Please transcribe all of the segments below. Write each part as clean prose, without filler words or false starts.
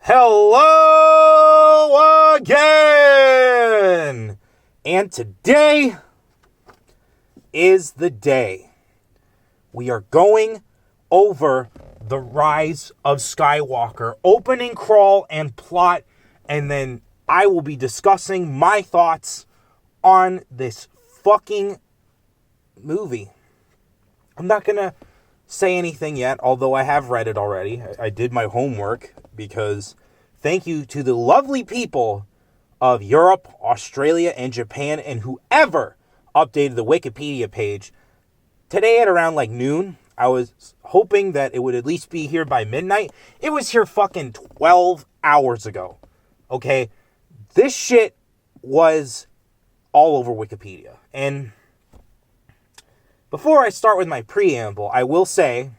Hello again! And today is the day. We are going over The Rise of Skywalker, opening crawl and plot, and then I will be discussing my thoughts on this fucking movie. I'm not gonna say anything yet, although I have read it already. I did my homework because thank you to the lovely people of Europe, Australia, and Japan, and whoever updated the Wikipedia page. Today at around noon, I was hoping that it would at least be here by midnight. It was here fucking 12 hours ago. Okay? This shit was all over Wikipedia. And before I start with my preamble, I will say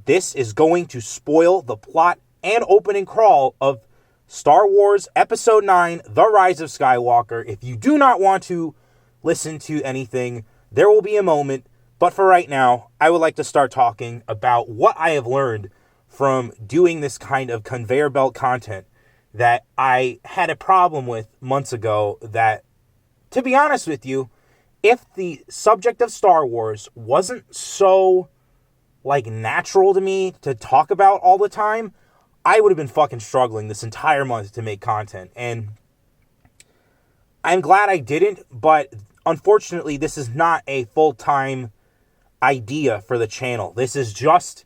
this is going to spoil the plot and opening crawl of Star Wars Episode 9, The Rise of Skywalker. If you do not want to listen to anything, there will be a moment. But for right now, I would like to start talking about what I have learned from doing this kind of conveyor belt content that I had a problem with months ago that, to be honest with you, if the subject of Star Wars wasn't so, natural to me to talk about all the time, I would have been fucking struggling this entire month to make content. And I'm glad I didn't, but unfortunately, this is not a full-time idea for the channel. This is just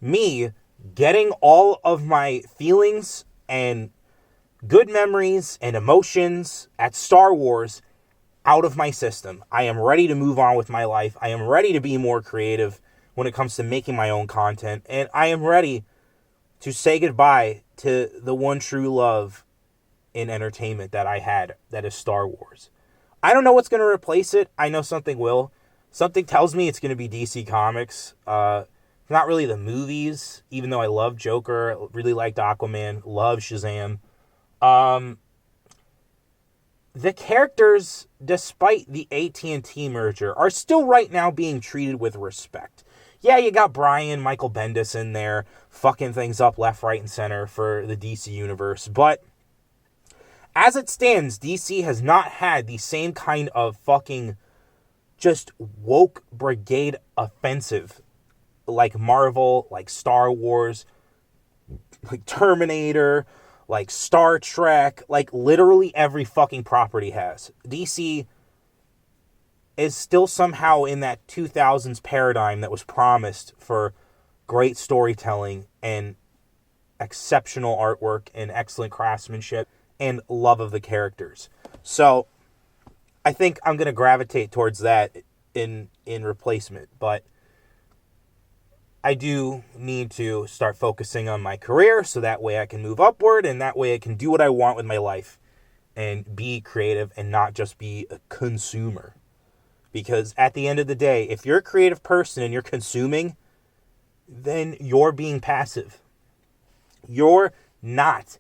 me getting all of my feelings and good memories and emotions at Star Wars out of my system. I am ready to move on with my life. I am ready to be more creative when it comes to making my own content. And I am ready to say goodbye to the one true love in entertainment that I had, that is Star Wars. I don't know what's going to replace it. I know something will. Something tells me it's going to be DC Comics. Not really the movies, even though I love Joker, really liked Aquaman, love Shazam. The characters, despite the AT&T merger, are still right now being treated with respect. Yeah, you got Brian Michael Bendis in there, fucking things up left, right, and center for the DC universe. But as it stands, DC has not had the same kind of fucking just woke brigade offensive like Marvel, like Star Wars, like Terminator, like Star Trek, like literally every fucking property has. DC is still somehow in that 2000s paradigm that was promised for great storytelling and exceptional artwork and excellent craftsmanship and love of the characters. So I think I'm going to gravitate towards that in replacement, but I do need to start focusing on my career so that way I can move upward and that way I can do what I want with my life and be creative and not just be a consumer. Because at the end of the day, if you're a creative person and you're consuming, then you're being passive. You're not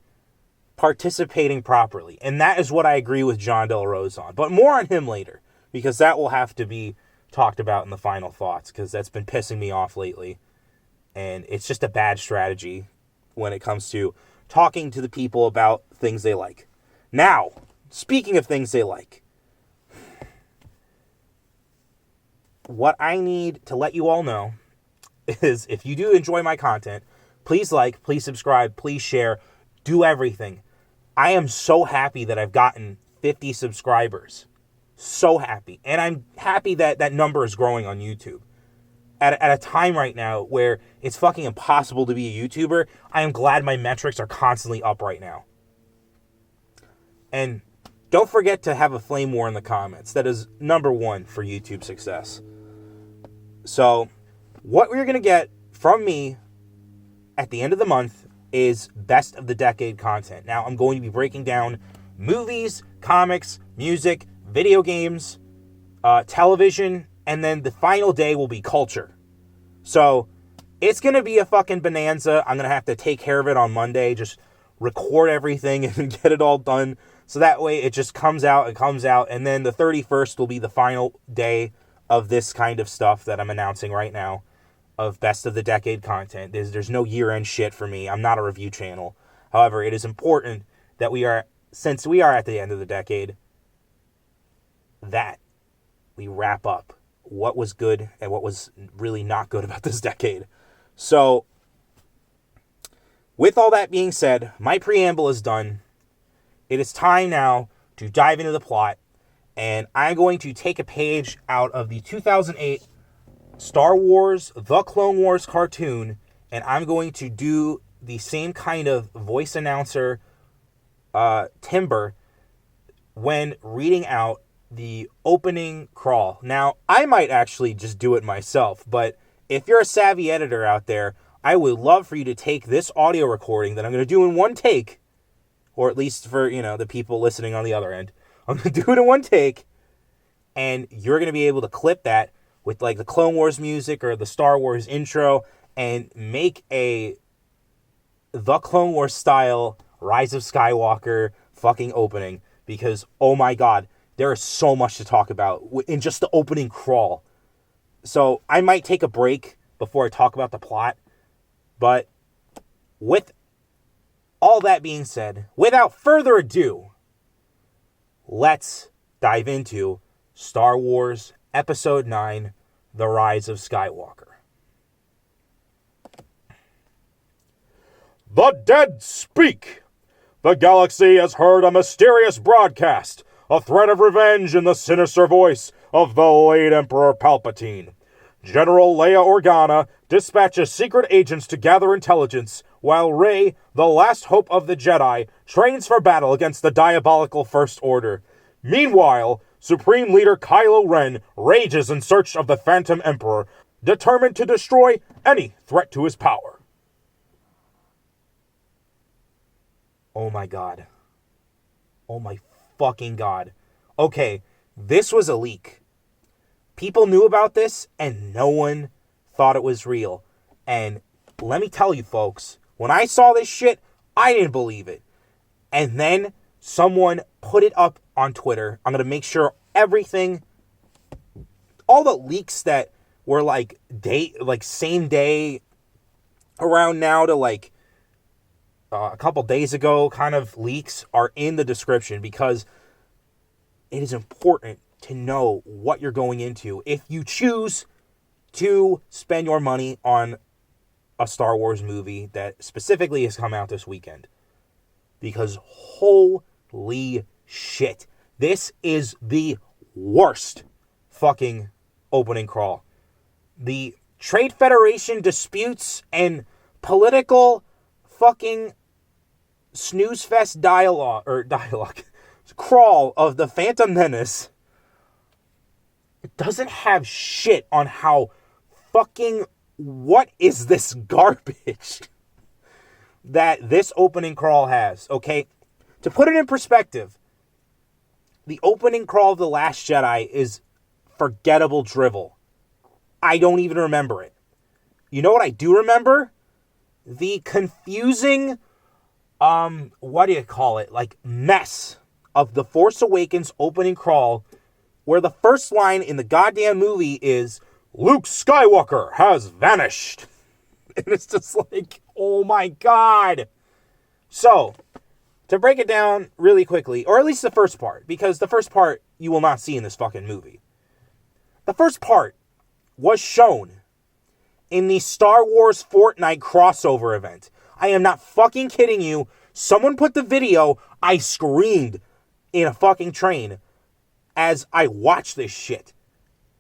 participating properly. And that is what I agree with John Del Rose on. But more on him later, because that will have to be talked about in the final thoughts, because that's been pissing me off lately. And it's just a bad strategy when it comes to talking to the people about things they like. Now, speaking of things they like, what I need to let you all know is if you do enjoy my content, please like, please subscribe, please share, do everything. I am so happy that I've gotten 50 subscribers. So happy. And I'm happy that that number is growing on YouTube. At a time right now where it's fucking impossible to be a YouTuber, I am glad my metrics are constantly up right now. And don't forget to have a flame war in the comments. That is number one for YouTube success. So, what we're going to get from me at the end of the month is best of the decade content. Now, I'm going to be breaking down movies, comics, music, video games, television, and then the final day will be culture. So, it's going to be a fucking bonanza. I'm going to have to take care of it on Monday, just record everything and get it all done. So that way it just comes out, and then the 31st will be the final day of this kind of stuff that I'm announcing right now. of best of the decade content. There's no year-end shit for me. I'm not a review channel. However, it is important that since we are at the end of the decade, that we wrap up what was good and what was really not good about this decade. So, with all that being said, my preamble is done. It is time now to dive into the plot, and I'm going to take a page out of the 2008 Star Wars The Clone Wars cartoon, and I'm going to do the same kind of voice announcer timbre when reading out the opening crawl. Now, I might actually just do it myself, but if you're a savvy editor out there, I would love for you to take this audio recording that I'm going to do in one take, or at least for, the people listening on the other end. I'm going to do it in one take, and you're going to be able to clip that with like the Clone Wars music or the Star Wars intro and make a The Clone Wars style Rise of Skywalker fucking opening, because, oh my god, there is so much to talk about in just the opening crawl. So I might take a break before I talk about the plot, but with all that being said, without further ado, let's dive into Star Wars Episode 9, The Rise of Skywalker. The dead speak! The galaxy has heard a mysterious broadcast, a threat of revenge in the sinister voice of the late Emperor Palpatine. General Leia Organa dispatches secret agents to gather intelligence, while Rey, the last hope of the Jedi, trains for battle against the diabolical First Order. Meanwhile, Supreme Leader Kylo Ren rages in search of the Phantom Emperor, determined to destroy any threat to his power. Oh my god. Oh my fucking god. Okay, this was a leak. People knew about this, and no one thought it was real. And let me tell you, folks, when I saw this shit, I didn't believe it. And then someone put it up on Twitter. I'm going to make sure everything, all the leaks that were same day around now to a couple days ago kind of leaks are in the description, because it is important to know what you're going into if you choose to spend your money on a Star Wars movie that specifically has come out this weekend. Because holy shit, this is the worst fucking opening crawl. The Trade Federation disputes and political fucking snooze fest dialogue crawl of the Phantom Menace. It doesn't have shit on how fucking, what is this garbage that this opening crawl has, okay? To put it in perspective, the opening crawl of The Last Jedi is forgettable drivel. I don't even remember it. You know what I do remember? The confusing, mess of The Force Awakens opening crawl, where the first line in the goddamn movie is, Luke Skywalker has vanished. And it's just like, oh my god. So, to break it down really quickly, or at least the first part, because the first part you will not see in this fucking movie. The first part was shown in the Star Wars Fortnite crossover event. I am not fucking kidding you. Someone put the video, I screamed in a fucking train as I watched this shit.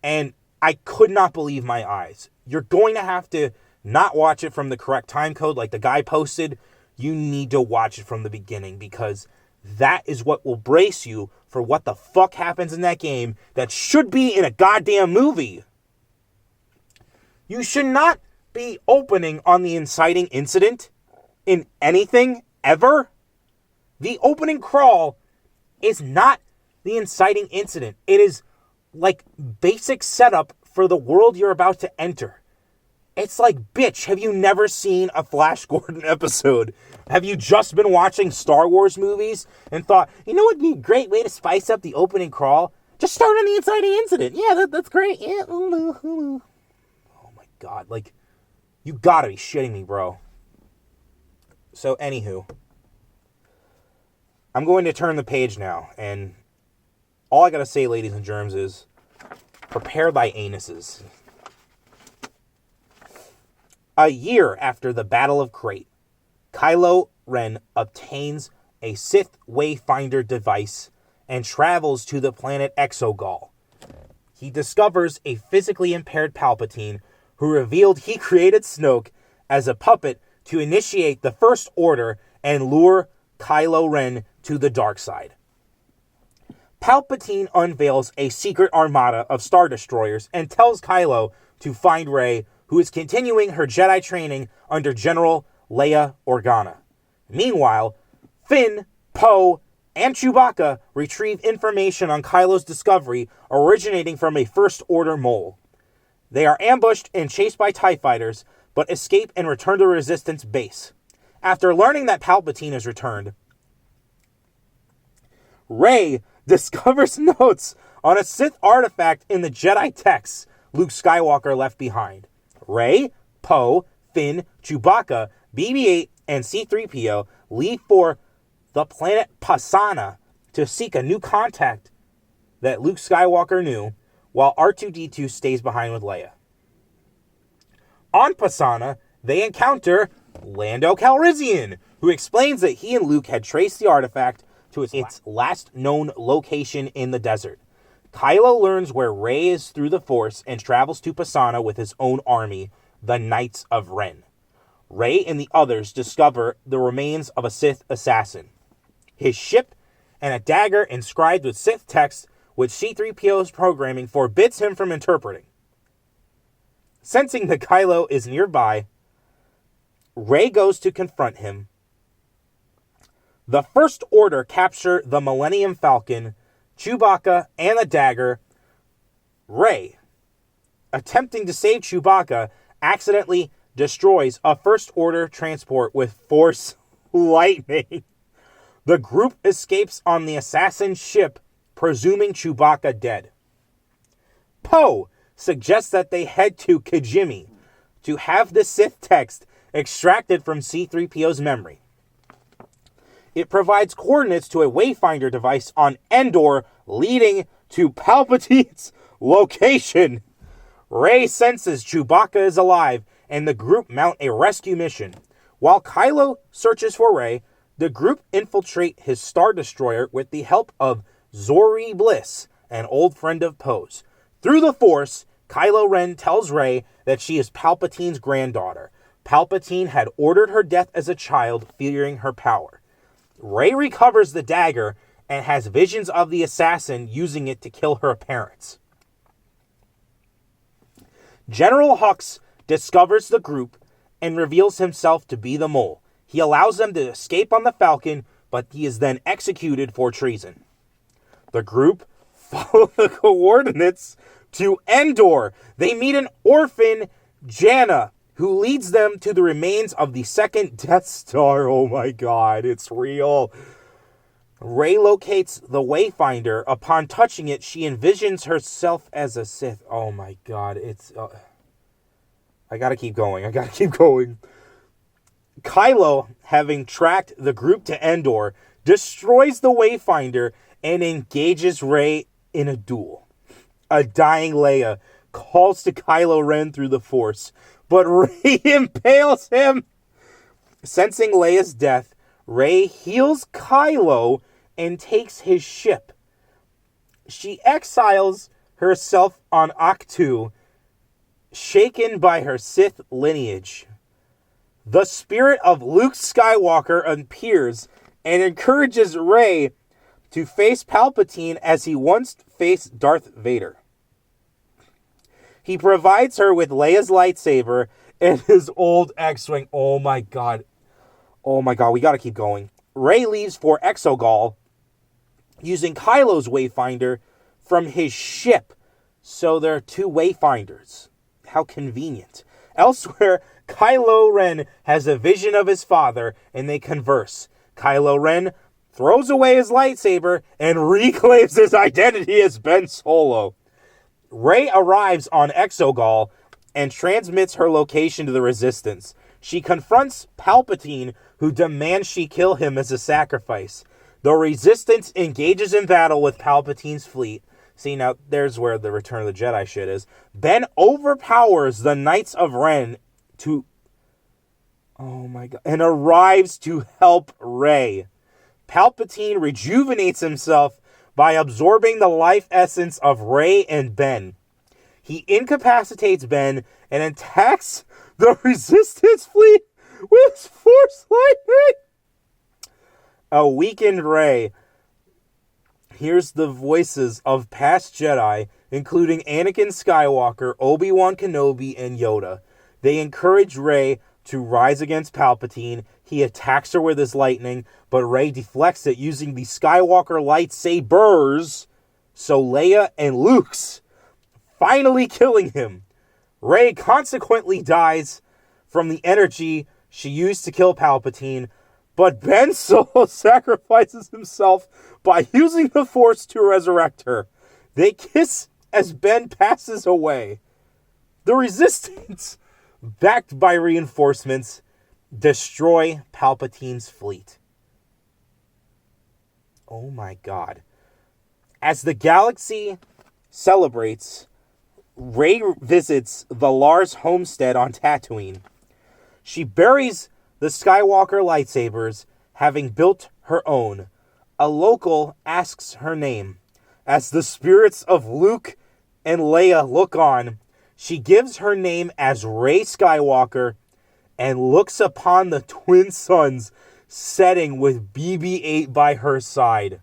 And I could not believe my eyes. You're going to have to not watch it from the correct time code like the guy posted. You need to watch it from the beginning, because that is what will brace you for what the fuck happens in that game that should be in a goddamn movie. You should not be opening on the inciting incident in anything ever. The opening crawl is not the inciting incident. It is like basic setup for the world you're about to enter. It's like, bitch, have you never seen a Flash Gordon episode? Have you just been watching Star Wars movies and thought, you know what would be a great way to spice up the opening crawl? Just start on the inciting incident. Yeah, that's great. Yeah. Oh my god. Like, You gotta be shitting me, bro. So, anywho, I'm going to turn the page now, and all I gotta say, ladies and germs, is prepare thy anuses. A year after the Battle of Crate, Kylo Ren obtains a Sith Wayfinder device and travels to the planet Exegol. He discovers a physically impaired Palpatine who revealed he created Snoke as a puppet to initiate the First Order and lure Kylo Ren to the dark side. Palpatine unveils a secret armada of Star Destroyers and tells Kylo to find Rey, who is continuing her Jedi training under General Leia Organa. Meanwhile, Finn, Poe, and Chewbacca retrieve information on Kylo's discovery originating from a First Order mole. They are ambushed and chased by TIE fighters, but escape and return to Resistance base. After learning that Palpatine has returned, Rey discovers notes on a Sith artifact in the Jedi texts Luke Skywalker left behind. Rey, Poe, Finn, Chewbacca, BB-8, and C-3PO leave for the planet Pasana to seek a new contact that Luke Skywalker knew, while R2-D2 stays behind with Leia. On Pasana, they encounter Lando Calrissian, who explains that he and Luke had traced the artifact to its last known location in the desert. Kylo learns where Rey is through the Force and travels to Pasana with his own army, the Knights of Ren. Rey and the others discover the remains of a Sith assassin, his ship, and a dagger inscribed with Sith text which C-3PO's programming forbids him from interpreting. Sensing that Kylo is nearby, Rey goes to confront him. The First Order capture the Millennium Falcon, Chewbacca, and the dagger. Rey, attempting to save Chewbacca, accidentally destroys a First Order transport with Force lightning. The group escapes on the assassin ship, presuming Chewbacca dead. Poe suggests that they head to Kijimi to have the Sith text extracted from C-3PO's memory. It provides coordinates to a Wayfinder device on Endor, leading to Palpatine's location. Rey senses Chewbacca is alive, and the group mount a rescue mission. While Kylo searches for Rey, the group infiltrate his Star Destroyer with the help of Zori Bliss, an old friend of Poe's. Through the Force, Kylo Ren tells Rey that she is Palpatine's granddaughter. Palpatine had ordered her death as a child, fearing her power. Rey recovers the dagger and has visions of the assassin using it to kill her parents. General Hux discovers the group and reveals himself to be the mole. He allows them to escape on the Falcon, but he is then executed for treason. The group follow the coordinates to Endor. They meet an orphan, Janna, who leads them to the remains of the second Death Star. Oh my god, it's real. Rey locates the Wayfinder. Upon touching it, she envisions herself as a Sith. Oh my god, it's... I gotta keep going. Kylo, having tracked the group to Endor, destroys the Wayfinder and engages Rey in a duel. A dying Leia calls to Kylo Ren through the Force, but Rey impales him. Sensing Leia's death, Rey heals Kylo and takes his ship. She exiles herself on Ahch-To, shaken by her Sith lineage. The spirit of Luke Skywalker appears and encourages Rey to face Palpatine as he once faced Darth Vader. He provides her with Leia's lightsaber and his old X-Wing. Oh my god, we gotta keep going. Rey leaves for Exegol using Kylo's Wayfinder from his ship. So there are two Wayfinders. How convenient. Elsewhere, Kylo Ren has a vision of his father and they converse. Kylo Ren throws away his lightsaber and reclaims his identity as Ben Solo. Rey arrives on Exegol and transmits her location to the Resistance. She confronts Palpatine, who demands she kill him as a sacrifice. The Resistance engages in battle with Palpatine's fleet. See, now, there's where the Return of the Jedi shit is. Ben overpowers the Knights of Ren and arrives to help Rey. Palpatine rejuvenates himself by absorbing the life essence of Rey and Ben. He incapacitates Ben and attacks the Resistance fleet with Force lightning. A weakened Rey hears the voices of past Jedi, including Anakin Skywalker, Obi-Wan Kenobi, and Yoda. They encourage Rey to rise against Palpatine. He attacks her with his lightning, but Rey deflects it using the Skywalker lightsabers, so Leia and Luke's, finally killing him. Rey consequently dies from the energy she used to kill Palpatine, but Ben Solo sacrifices himself by using the Force to resurrect her. They kiss as Ben passes away. The Resistance, backed by reinforcements, destroy Palpatine's fleet. Oh my God. As the galaxy celebrates, Rey visits the Lars homestead on Tatooine. She buries the Skywalker lightsabers, having built her own. A local asks her name. As the spirits of Luke and Leia look on, she gives her name as Rey Skywalker and looks upon the twin suns setting with BB-8 by her side.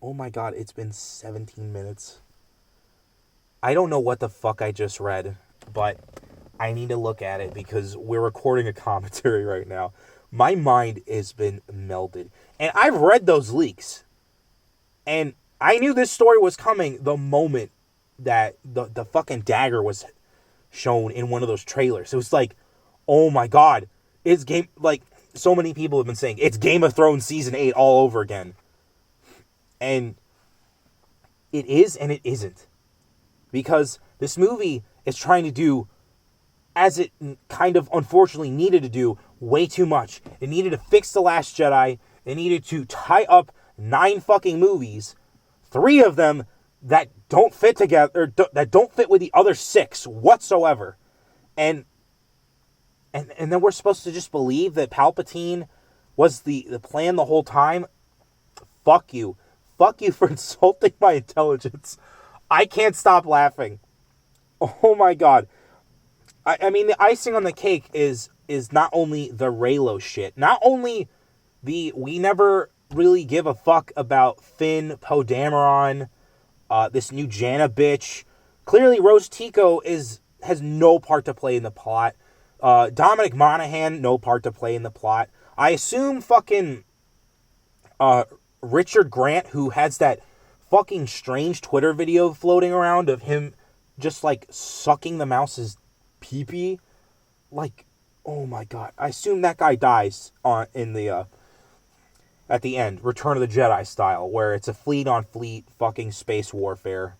Oh my God, it's been 17 minutes. I don't know what the fuck I just read, but I need to look at it because we're recording a commentary right now. My mind has been melded. And I've read those leaks. And I knew this story was coming the moment that the fucking dagger was shown in one of those trailers. It was like, oh my God. It's game, like, so many people have been saying, it's Game of Thrones Season 8 all over again. And it is and it isn't. Because this movie is trying to do, as it kind of unfortunately needed to do, way too much. It needed to fix The Last Jedi. It needed to tie up 9 fucking movies. 3 of them that don't fit together, or that don't fit with the other 6 whatsoever. And then we're supposed to just believe that Palpatine was the plan the whole time? Fuck you. Fuck you for insulting my intelligence. I can't stop laughing. Oh my God. I mean, the icing on the cake is not only the Reylo shit. Not only we never really give a fuck about Finn, Poe Dameron, this new Janna bitch. Clearly, Rose Tico has no part to play in the plot. Dominic Monaghan, no part to play in the plot. I assume fucking Richard Grant, who has that fucking strange Twitter video floating around of him just like sucking the mouse's pee-pee. Like, oh my God. I assume that guy dies in the at the end, Return of the Jedi style, where it's a fleet on fleet fucking space warfare,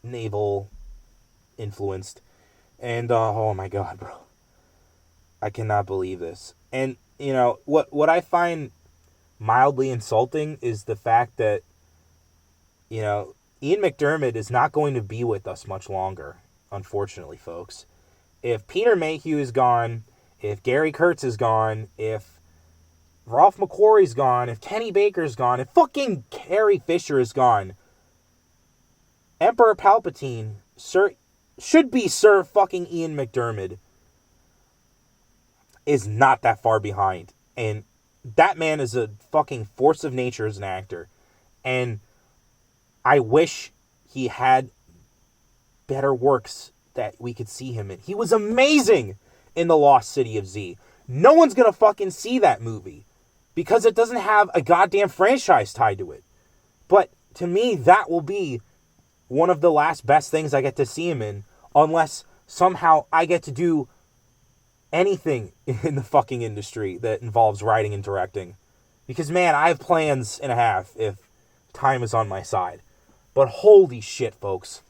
naval influenced. And oh my God, bro. I cannot believe this. And you know, what I find mildly insulting is the fact that, you know, Ian McDiarmid is not going to be with us much longer, unfortunately, folks. If Peter Mayhew is gone, if Gary Kurtz is gone, if Ralph McQuarrie's gone, if Kenny Baker's gone, if fucking Carrie Fisher is gone, Emperor Palpatine should be Sir fucking Ian McDiarmid is not that far behind. And that man is a fucking force of nature as an actor. And I wish he had better works that we could see him in. He was amazing in The Lost City of Z. No one's gonna fucking see that movie because it doesn't have a goddamn franchise tied to it. But to me, that will be one of the last best things I get to see him in, unless somehow I get to do anything in the fucking industry that involves writing and directing. Because, man, I have plans and a half if time is on my side. But holy shit, folks.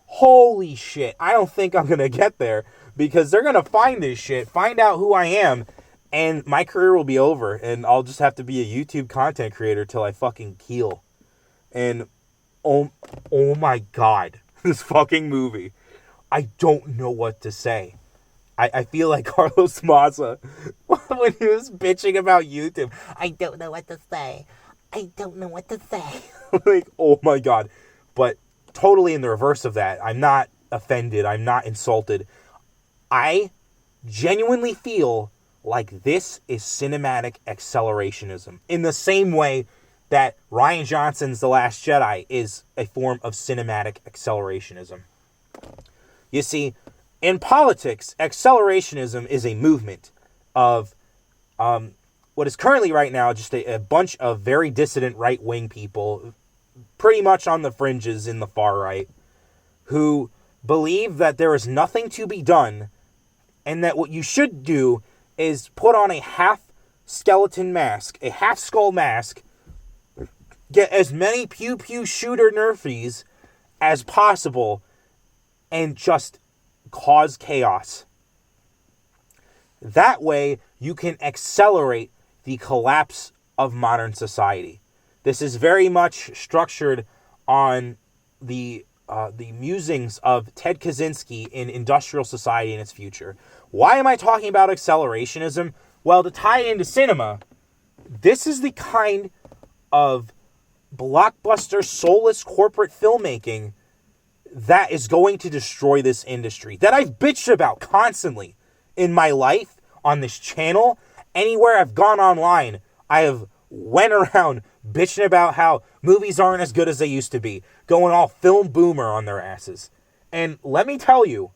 Holy shit. I don't think I'm going to get there because they're going to find this shit, find out who I am, and my career will be over. And I'll just have to be a YouTube content creator till I fucking heal. And oh my God, this fucking movie. I don't know what to say. I feel like Carlos Maza when he was bitching about YouTube. I don't know what to say. I don't know what to say. Like, oh my God. But totally in the reverse of that. I'm not offended. I'm not insulted. I genuinely feel like this is cinematic accelerationism. In the same way that Rian Johnson's The Last Jedi is a form of cinematic accelerationism. You see, in politics, accelerationism is a movement of what is currently right now just a bunch of very dissident right-wing people, pretty much on the fringes in the far right, who believe that there is nothing to be done and that what you should do is put on a half-skeleton mask, a half-skull mask, get as many pew-pew shooter nerfies as possible, and just cause chaos. That way, you can accelerate the collapse of modern society. This is very much structured on the musings of Ted Kaczynski in Industrial Society and Its Future. Why am I talking about accelerationism? Well, to tie it into cinema, this is the kind of blockbuster, soulless corporate filmmaking that is going to destroy this industry, that I've bitched about constantly in my life, on this channel. Anywhere I've gone online, I have went around bitching about how movies aren't as good as they used to be, going all film boomer on their asses. And let me tell you,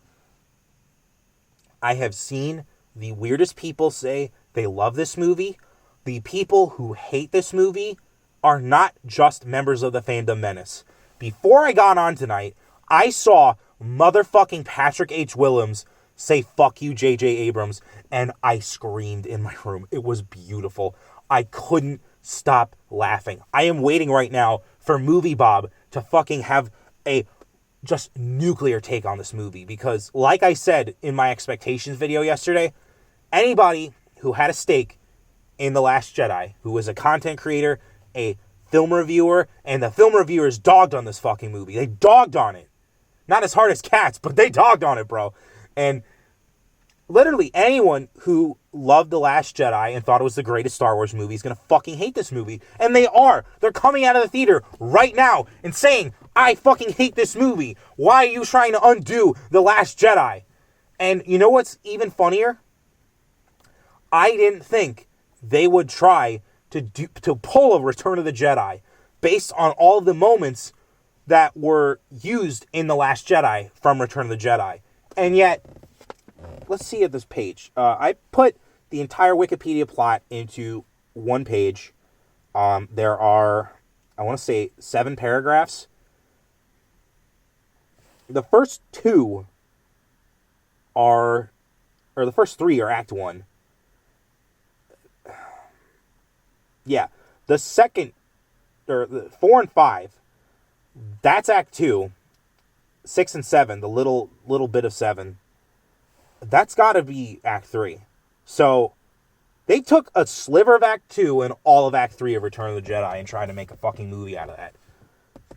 I have seen the weirdest people say they love this movie. The people who hate this movie are not just members of the fandom menace. Before I got on tonight, I saw motherfucking Patrick H. Willems say fuck you, J.J. Abrams, and I screamed in my room. It was beautiful. I couldn't stop laughing. I am waiting right now for Movie Bob to fucking have a just nuclear take on this movie because, like I said in my expectations video yesterday, anybody who had a stake in The Last Jedi, who was a content creator, a film reviewer, and the film reviewers dogged on this fucking movie. They dogged on it. Not as hard as cats, but they dogged on it, bro. And literally anyone who loved The Last Jedi and thought it was the greatest Star Wars movie is going to fucking hate this movie. And they are. They're coming out of the theater right now and saying, I fucking hate this movie. Why are you trying to undo The Last Jedi? And you know what's even funnier? I didn't think they would try to pull a Return of the Jedi based on all the moments that were used in The Last Jedi from Return of the Jedi. And yet, let's see at this page. I put the entire Wikipedia plot into one page. There are, I want to say, 7 paragraphs. The first 2 are, or the first 3 are Act 1. Yeah, the second, or 4 and 5, that's Act 2. 6 and 7, the little bit of 7, that's got to be Act 3. So they took a sliver of Act 2 and all of Act 3 of Return of the Jedi and tried to make a fucking movie out of that.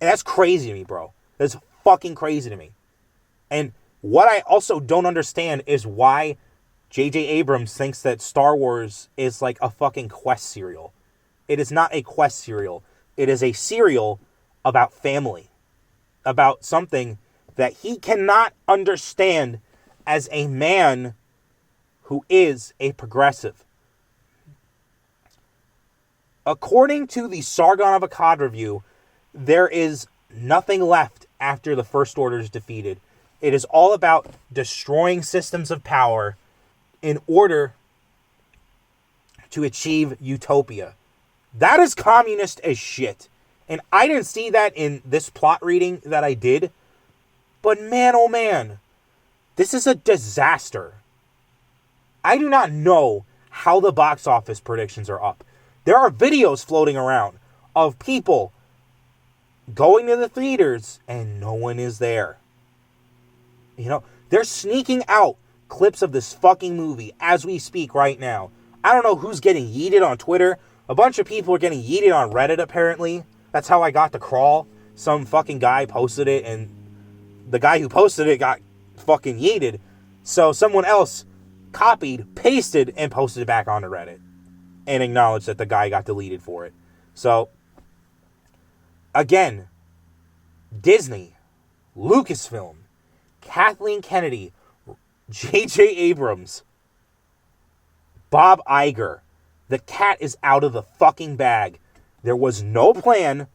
And that's crazy to me, bro. That's fucking crazy to me. And what I also don't understand is why J.J. Abrams thinks that Star Wars is like a fucking Quest serial. It is not a Quest serial. It is a serial about family. About something that he cannot understand as a man who is a progressive. According to the Sargon of Akkad review, there is nothing left after the First Order is defeated. It is all about destroying systems of power in order to achieve utopia. That is communist as shit. And I didn't see that in this plot reading that I did. But man, oh man, this is a disaster. I do not know how the box office predictions are up. There are videos floating around of people going to the theaters and no one is there. You know, they're sneaking out clips of this fucking movie as we speak right now. I don't know who's getting yeeted on Twitter. A bunch of people are getting yeeted on Reddit, apparently. That's how I got the crawl. Some fucking guy posted it, and the guy who posted it got fucking yeeted. So someone else copied, pasted, and posted it back onto Reddit. And acknowledged that the guy got deleted for it. So, again, Disney, Lucasfilm, Kathleen Kennedy, J.J. Abrams, Bob Iger. The cat is out of the fucking bag. There was no plan.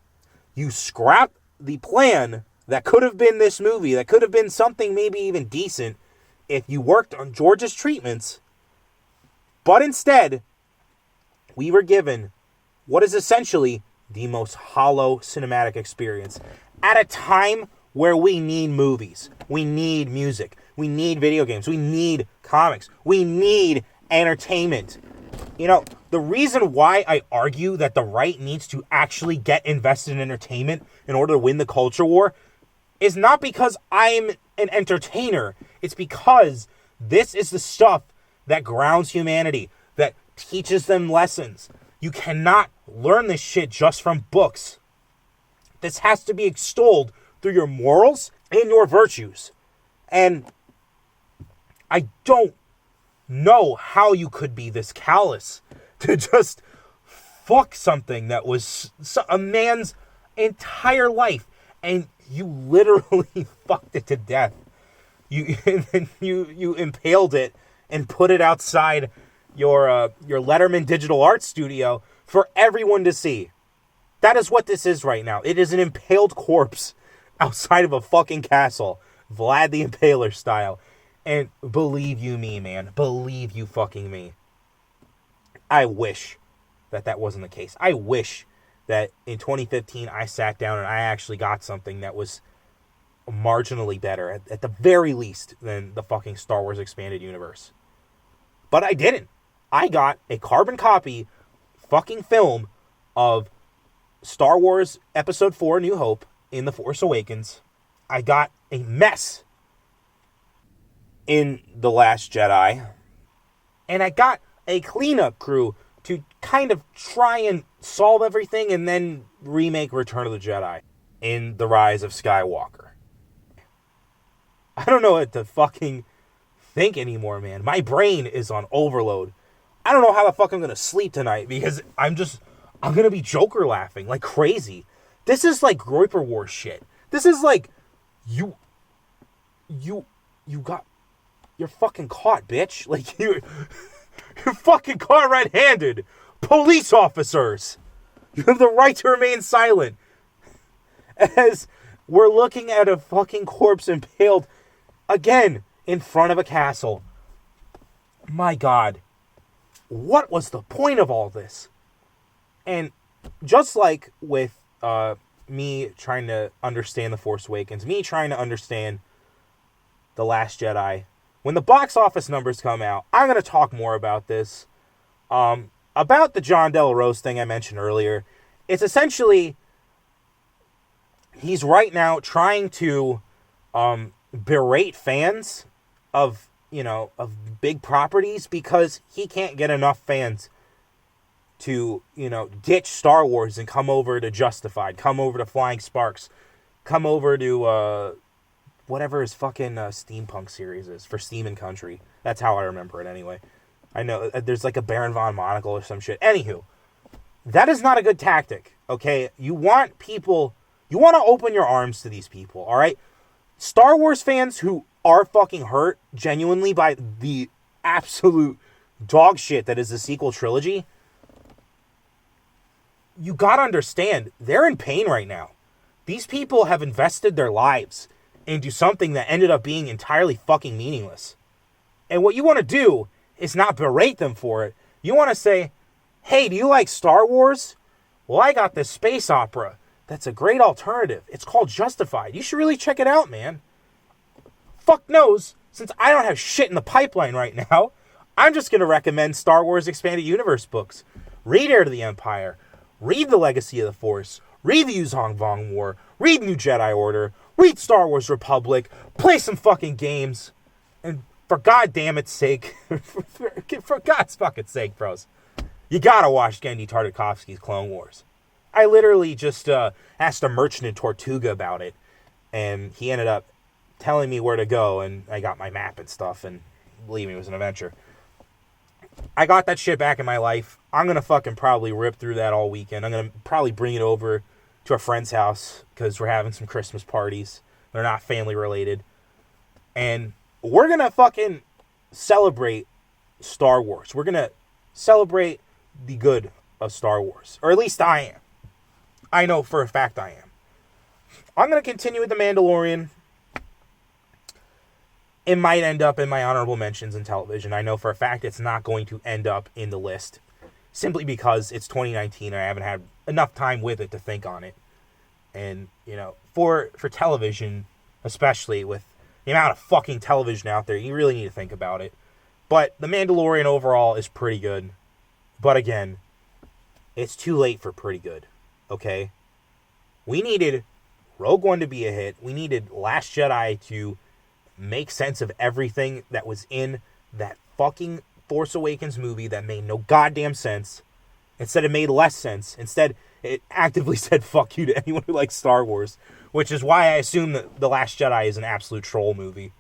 You scrapped the plan that could have been this movie, that could have been something maybe even decent if you worked on George's treatments. But instead, we were given what is essentially the most hollow cinematic experience at a time where we need movies, we need music, we need video games, we need comics, we need entertainment. You know, the reason why I argue that the right needs to actually get invested in entertainment in order to win the culture war is not because I'm an entertainer. It's because this is the stuff that grounds humanity, that teaches them lessons. You cannot learn this shit just from books. This has to be extolled through your morals and your virtues. And I don't know how you could be this callous to just fuck something that was a man's entire life, and you literally fucked it to death. You impaled it and put it outside your Letterman digital art studio for everyone to see. That is what this is right now. It is an impaled corpse outside of a fucking castle, Vlad the Impaler style. And believe you me, man, believe you fucking me, I wish that wasn't the case. I wish that in 2015 I sat down and I actually got something that was marginally better, at the very least, than the fucking Star Wars Expanded Universe. But I didn't. I got a carbon copy fucking film of Star Wars Episode 4 New Hope in The Force Awakens. I got a mess in The Last Jedi. And I got a cleanup crew to kind of try and solve everything and then remake Return of the Jedi in The Rise of Skywalker. I don't know what to fucking think anymore, man. My brain is on overload. I don't know how the fuck I'm going to sleep tonight because I'm going to be Joker laughing like crazy. This is like Groiper War shit. This is like, you're fucking caught, bitch. Like, you're fucking caught red-handed. Police officers, you have the right to remain silent. As we're looking at a fucking corpse impaled again in front of a castle. My God, what was the point of all this? And just like with me trying to understand The Force Awakens, me trying to understand The Last Jedi, when the box office numbers come out, I'm going to talk more about this. About the John Del Rose thing I mentioned earlier. It's essentially, he's right now trying to berate fans of big properties because he can't get enough fans to, ditch Star Wars and come over to Justified, come over to Flying Sparks, come over to whatever his fucking steampunk series is for Steam and Country. That's how I remember it anyway. I know there's like a Baron von Monocle or some shit. Anywho, that is not a good tactic, okay? You want to open your arms to these people, all right? Star Wars fans who are fucking hurt genuinely by the absolute dog shit that is the sequel trilogy, you gotta understand, they're in pain right now. These people have invested their lives into something that ended up being entirely fucking meaningless. And what you want to do is not berate them for it. You want to say, hey, do you like Star Wars? Well, I got this space opera that's a great alternative. It's called Justified. You should really check it out, man. Fuck knows, since I don't have shit in the pipeline right now, I'm just going to recommend Star Wars Expanded Universe books. Read Heir to the Empire. Read The Legacy of the Force. read the Yuzong Vong War, read New Jedi Order, read Star Wars Republic, play some fucking games, and for goddammit sake, for God's fucking sake, bros, you gotta watch Genndy Tartakovsky's Clone Wars. I literally just asked a merchant in Tortuga about it, and he ended up telling me where to go, and I got my map and stuff, and believe me, it was an adventure. I got that shit back in my life. I'm going to fucking probably rip through that all weekend. I'm going to probably bring it over to a friend's house because we're having some Christmas parties. They're not family related. And we're going to fucking celebrate Star Wars. We're going to celebrate the good of Star Wars. Or at least I am. I know for a fact I am. I'm going to continue with The Mandalorian. It might end up in my honorable mentions in television. I know for a fact it's not going to end up in the list. Simply because it's 2019 and I haven't had enough time with it to think on it. And, you know, for television, especially with the amount of fucking television out there, you really need to think about it. But The Mandalorian overall is pretty good. But again, it's too late for pretty good. Okay? We needed Rogue One to be a hit. We needed Last Jedi to make sense of everything that was in that fucking Force Awakens movie that made no goddamn sense. Instead, it made less sense. Instead, it actively said fuck you to anyone who likes Star Wars, which is why I assume that The Last Jedi is an absolute troll movie.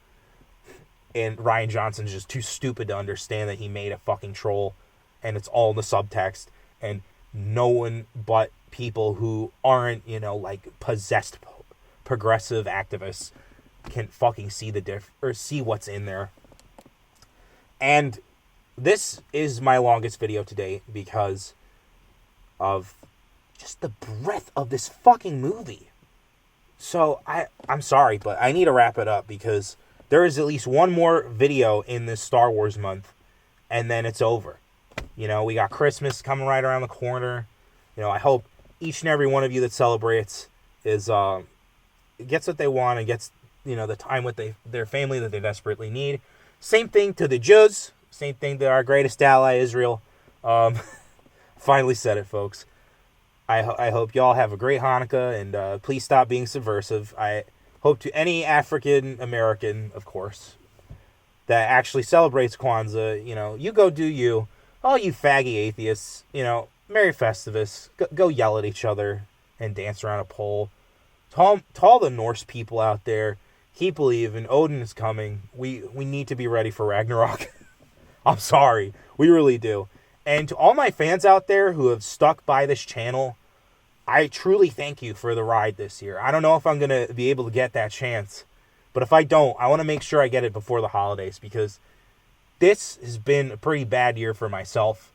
And Rian Johnson's just too stupid to understand that he made a fucking troll, and it's all in the subtext, and no one but people who aren't, you know, like possessed progressive activists can fucking see see what's in there. And this is my longest video today because of just the breadth of this fucking movie. So I'm sorry, but I need to wrap it up because there is at least one more video in this Star Wars month, and then it's over. You know, we got Christmas coming right around the corner. You know, I hope each and every one of you that celebrates is gets what they want and gets, you know, the time with their family that they desperately need. Same thing to the Jews. Same thing to our greatest ally, Israel. Finally said it, folks. I hope y'all have a great Hanukkah, and please stop being subversive. I hope to any African American, of course, that actually celebrates Kwanzaa, you know, you go do you. All you faggy atheists, you know, Merry Festivus. Go yell at each other and dance around a pole. To all the Norse people out there, keep believing. Odin is coming. We need to be ready for Ragnarok. I'm sorry. We really do. And to all my fans out there who have stuck by this channel, I truly thank you for the ride this year. I don't know if I'm going to be able to get that chance. But if I don't, I want to make sure I get it before the holidays because this has been a pretty bad year for myself.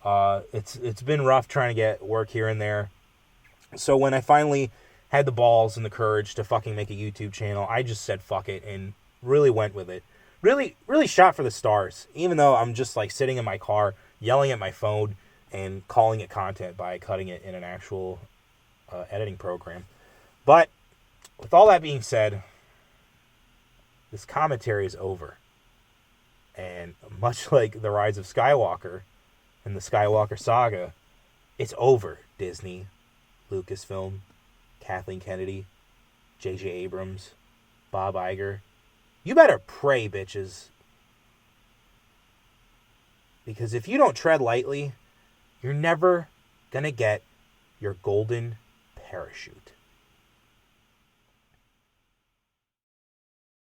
It's been rough trying to get work here and there. So when I finally had the balls and the courage to fucking make a YouTube channel, I just said fuck it and really went with it. Really shot for the stars, even though I'm just like sitting in my car yelling at my phone and calling it content by cutting it in an actual editing program. But with all that being said, this commentary is over. And much like the Rise of Skywalker and the Skywalker saga, it's over, Disney, Lucasfilm, Kathleen Kennedy, J.J. Abrams, Bob Iger. You better pray, bitches. Because if you don't tread lightly, you're never gonna get your golden parachute.